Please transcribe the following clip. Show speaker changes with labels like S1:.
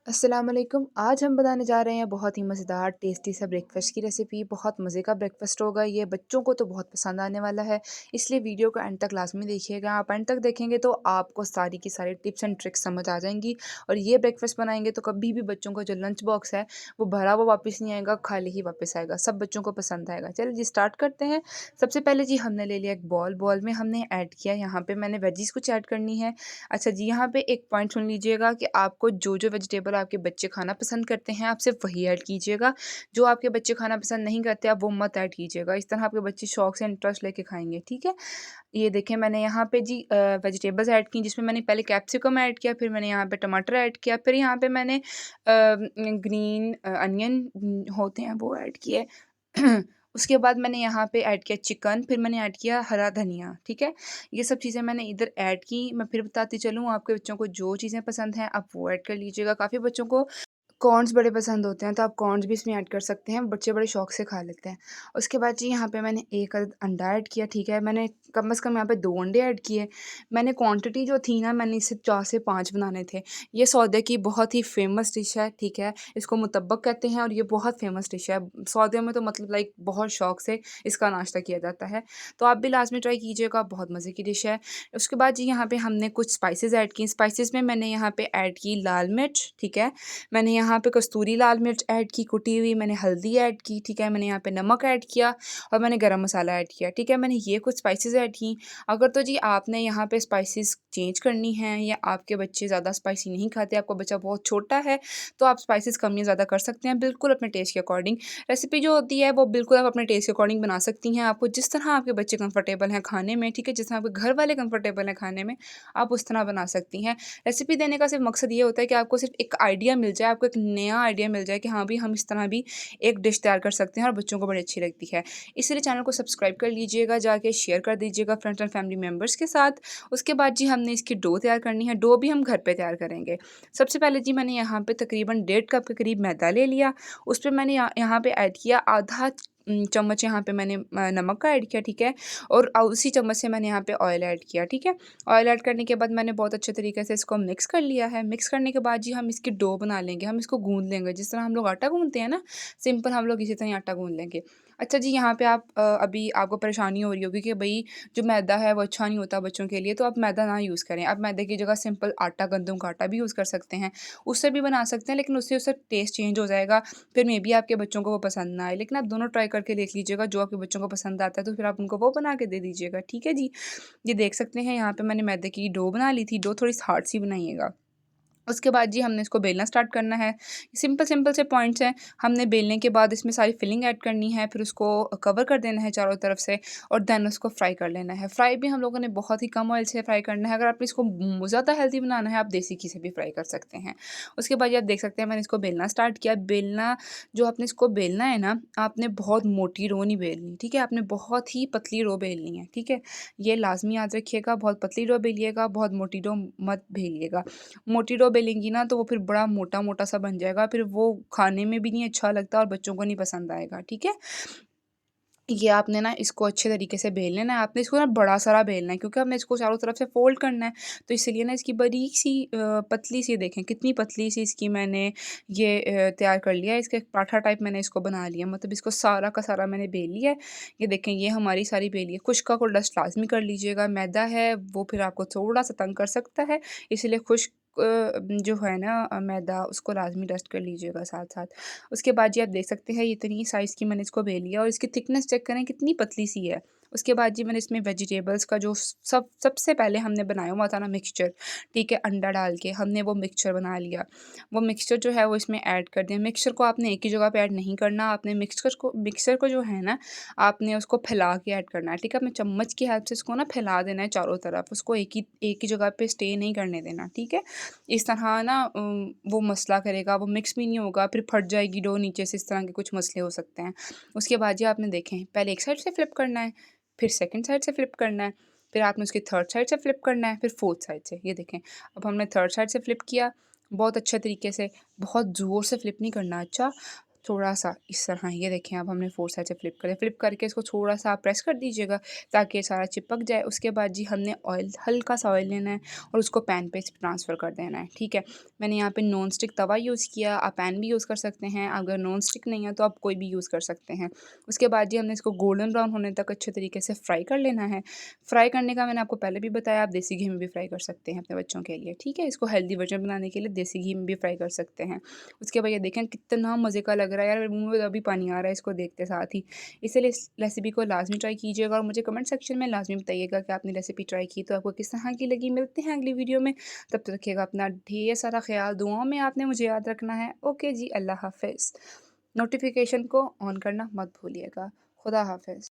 S1: अस्सलाम वालेकुम। आज हम बनाने जा रहे हैं बहुत ही मज़ेदार टेस्टी सा ब्रेकफ़ास्ट की रेसिपी। बहुत मज़े का ब्रेकफ़ास्ट होगा ये, बच्चों को तो बहुत पसंद आने वाला है, इसलिए वीडियो को एंड तक लाज़मी देखिएगा। आप एंड तक देखेंगे तो आपको सारी की सारी टिप्स एंड ट्रिक्स समझ आ जाएंगी और ये ब्रेकफ़ास्ट बनाएंगे तो कभी भी बच्चों का जो लंच बॉक्स है वो भरा हुआ वापस नहीं आएगा, खाली ही वापस आएगा। सब बच्चों को पसंद आएगा। चलिए जी स्टार्ट करते हैं। सबसे पहले जी हमने ले लिया एक बॉल में हमने ऐड किया, यहाँ पे मैंने वेजीज़ कुछ ऐड करनी है। अच्छा जी, यहाँ पे एक पॉइंट सुन लीजिएगा कि आपको जो वेजिटेबल आपके बच्चे खाना पसंद करते हैं, आप सिर्फ़ वही ऐड कीजिएगा। जो आपके बच्चे खाना पसंद नहीं करते, आप वो मत ऐड कीजिएगा। इस तरह आपके बच्चे शौक से इंटरेस्ट लेके खाएँगे, ठीक है? ये देखें मैंने यहाँ पे जी वेजिटेबल्स ऐड की, जिसमें मैंने पहले कैप्सिकम ऐड किया, फिर मैंने यहाँ पे टमाटर ऐड किया, फिर यहाँ पे मैंने ग्रीन अनियन होते हैं वो ऐड किए। उसके बाद मैंने यहाँ पे ऐड किया चिकन, फिर मैंने ऐड किया हरा धनिया, ठीक है? ये सब चीज़ें मैंने इधर ऐड की। मैं फिर बताती चलूँ, आपके बच्चों को जो चीज़ें पसंद हैं आप वो ऐड कर लीजिएगा। काफ़ी बच्चों को कॉर्न्स बड़े पसंद होते हैं, तो आप कॉर्न्स भी इसमें ऐड कर सकते हैं, बच्चे बड़े शौक से खा लेते हैं। उसके बाद जी यहाँ पे मैंने 1 अदद अंडा ऐड किया, ठीक है? मैंने कम से कम यहाँ पे 2 अंडे ऐड किए। मैंने क्वांटिटी जो थी ना, मैंने इसे 4 से 5 बनाने थे। ये सौदे की बहुत ही फ़ेमस डिश है, ठीक है? इसको मुतब्बक कहते हैं और ये बहुत फ़ेमस डिश है। सौदियों में तो मतलब लाइक बहुत शौक से इसका नाश्ता किया जाता है। तो आप भी लाज़मी ट्राई कीजिएगा, बहुत मज़े की डिश है। उसके बाद जी यहाँ पे हमने कुछ स्पाइसेस ऐड की। स्पाइसेस में मैंने यहाँ पे ऐड की लाल मिर्च, ठीक है? मैंने यहाँ पे कस्तूरी लाल मिर्च ऐड की कुटी हुई, मैंने हल्दी ऐड की, ठीक है? मैंने यहाँ पे नमक ऐड किया और मैंने गरम मसाला ऐड किया, ठीक है? मैंने ये कुछ स्पाइसेस ऐड की। अगर तो जी आपने यहाँ पे स्पाइसेस चेंज करनी है या आपके बच्चे ज़्यादा स्पाइसी नहीं खाते, आपका बच्चा बहुत छोटा है, तो आप स्पाइसेस कम या ज़्यादा कर सकते हैं, बिल्कुल अपने टेस्ट के अकॉर्डिंग। रेसिपी जो होती है वो बिल्कुल आप अपने टेस्ट के अकॉर्डिंग बना सकती हैं। आपको जिस तरह आपके बच्चे कंफर्टेबल हैं खाने में, ठीक है? जिस तरह आपके घर वाले कंफर्टेबल हैं खाने में, आप उस तरह बना सकती हैं। रेसिपी देने का सिर्फ मकसद ये होता है कि आपको सिर्फ एक आइडिया मिल जाए, आपको एक नया आइडिया मिल जाए कि हाँ भी हम इस तरह भी एक डिश तैयार कर सकते हैं और बच्चों को बड़ी अच्छी लगती है। इसलिए चैनल को सब्सक्राइब कर लीजिएगा, जाके शेयर कर दीजिएगा फ्रेंड्स एंड फैमिली मेम्बर्स के साथ। उसके बाद जी हमने इसकी डो तैयार करनी है, डो भी हम घर पे तैयार करेंगे। सबसे पहले जी मैंने यहाँ पे तकरीबन 1.5 कप के करीब मैदा ले लिया, उस पे मैंने यहाँ पे ऐड किया आधा चम्मच, यहाँ पे मैंने नमक का ऐड किया, ठीक है? और उसी चम्मच से मैंने यहाँ पे ऑयल ऐड किया, ठीक है? ऑयल ऐड करने के बाद मैंने बहुत अच्छे तरीके से इसको मिक्स कर लिया है। मिक्स करने के बाद जी हम इसकी डो बना लेंगे, हम इसको गूँध लेंगे। जिस तरह हम लोग आटा गूँधते हैं ना, सिंपल हम लोग इसी तरह ही आटा गूँध लेंगे। अच्छा जी, यहाँ पे आप अभी आपको परेशानी हो रही होगी कि भई जो मैदा है वो अच्छा नहीं होता बच्चों के लिए, तो आप मैदा ना यूज़ करें। आप मैदे की जगह सिंपल आटा, गंदम का आटा भी यूज़ कर सकते हैं। उससे भी बना सकते हैं, लेकिन उससे उससे टेस्ट चेंज हो जाएगा। फिर मेबी आपके बच्चों को वो पसंद ना आए। लेकिन आप दोनों ट्राई करके देख लीजिएगा, जो आपके बच्चों को पसंद आता है तो फिर आप उनको वो बना के दे दीजिएगा। ठीक है जी? ये देख सकते हैं यहाँ पे मैंने मैदे की डो बना ली थी, डो थोड़ी हार्ड सी बनाइएगा। उसके बाद जी हमने इसको बेलना स्टार्ट करना है। सिंपल से पॉइंट्स हैं। हमने बेलने के बाद इसमें सारी फिलिंग ऐड करनी है, फिर उसको कवर कर देना है चारों तरफ से और देन उसको फ्राई कर लेना है। फ्राई भी हम लोगों ने बहुत ही कम ऑयल से फ्राई करना है। अगर आपने इसको ज़्यादा हेल्दी बनाना है, आप देसी घी से भी फ्राई कर सकते हैं। उसके बाद ये आप देख सकते हैं मैंने इसको बेलना स्टार्ट किया। बेलना जो आपने इसको बेलना है ना, आपने बहुत मोटी रो नहीं बेलनी, ठीक है? आपने बहुत ही पतली रो बेलनी है, ठीक है? ये लाज़मी याद रखिएगा, बहुत पतली रो बेलिएगा, बहुत मोटी रो मत बेलिएगा। मोटी डो बेलेंगी ना तो वो फिर बड़ा मोटा-मोटा सा बन जाएगा, फिर वो खाने में भी नहीं अच्छा लगता और बच्चों को नहीं पसंद आएगा, ठीक है? ये आपने ना इसको अच्छे तरीके से बेल लेना है, आपने इसको ना बड़ा सारा बेलना है क्योंकि हमने इसको चारों तरफ से फ़ोल्ड करना है, तो इसीलिए ना इसकी बारीक-सी पतली-सी देखें कितनी पतली-सी इसकी मैंने ये तैयार कर लिया है, इसका एक पराठा टाइप मैंने इसको बना लिया, मतलब इसको सारा का सारा मैंने बेल लिया है। ये देखें ये हमारी सारी बेली है, खुश्का को डस्ट लाज़मी कर लीजिएगा, मैदा है वो फिर आपको थोड़ा-सा तंग कर सकता है, इसलिए खुश्क जो है ना मैदा उसको लाज़मी डस्ट कर लीजिएगा साथ-साथ। उसके बाद जी आप देख सकते हैं इतनी साइज़ की मैंने इसको बेल लिया और इसकी थिकनेस चेक करें कितनी पतली सी है। उसके बाद जी मैंने इसमें वेजिटेबल्स का जो सबसे पहले हमने बनाया हुआ था ना मिक्सचर, ठीक है? अंडा डाल के हमने वो मिक्सचर बना लिया। वो मिक्सचर जो है वो इसमें ऐड कर दिया। मिक्सचर को आपने एक ही जगह पे ऐड नहीं करना, आपने मिक्सचर को जो है ना आपने उसको फैला के ऐड करना है, ठीक है? अपने चम्मच की हेल्प से इसको ना फैला देना है चारों तरफ, उसको एक ही जगह पे स्टे नहीं करने देना, ठीक है? इस तरह ना वो मसला करेगा, वो मिक्स भी नहीं होगा, फिर फट जाएगी डो नीचे से, इस तरह के कुछ मसले हो सकते हैं। उसके बाद ये आपने देखें, पहले एक साइड से फ्लिप करना है, फिर सेकंड साइड से फ्लिप करना है, फिर आपने उसकी थर्ड साइड से फ्लिप करना है, फिर फोर्थ साइड से। ये देखें, अब हमने थर्ड साइड से फ्लिप किया, बहुत अच्छे तरीके से, बहुत ज़ोर से फ्लिप नहीं करना, अच्छा? थोड़ा-सा इस तरह ये देखें अब हमने 4 साइड से फ्लिप करके इसको थोड़ा-सा आप प्रेस कर दीजिएगा ताकि ये सारा चिपक जाए। उसके बाद जी हमने ऑयल हल्का-सा ऑयल लेना है और उसको पैन पे ट्रांसफ़र कर देना है, ठीक है। मैंने यहाँ पे नॉन स्टिक तवा यूज़ किया, आप पैन भी यूज़ कर सकते हैं, अगर नॉन स्टिक नहीं है तो आप कोई भी यूज़ कर सकते हैं। उसके बाद जी हमने इसको गोल्डन ब्राउन होने तक अच्छे तरीके से फ्राई कर लेना है। फ्राई करने का मैंने आपको पहले भी बताया, आप देसी घी में भी फ्राई कर सकते हैं अपने बच्चों के लिए, ठीक है। इसको हेल्दी वर्ज़न बनाने के लिए देसी घी में भी फ्राई कर सकते हैं। उसके बाद ये देखें कितना मज़े का लग रहा है यार, मुँह में तो अभी पानी आ रहा है इसको देखते साथ ही। इसलिए इस रेसिपी को लाज़मी ट्राई कीजिएगा और मुझे कमेंट सेक्शन में लाज़मी बताइएगा कि आपने रेसिपी ट्राई की तो आपको किस तरह की लगी। मिलते हैं अगली वीडियो में, तब तक रखिएगा अपना ढेर सारा ख़्याल, दुआओं में आपने मुझे याद रखना है। ओके जी, अल्लाह हाफ़िज़। नोटिफ़िकेशन को ऑन करना मत भूलिएगा। खुदा हाफ़िज़।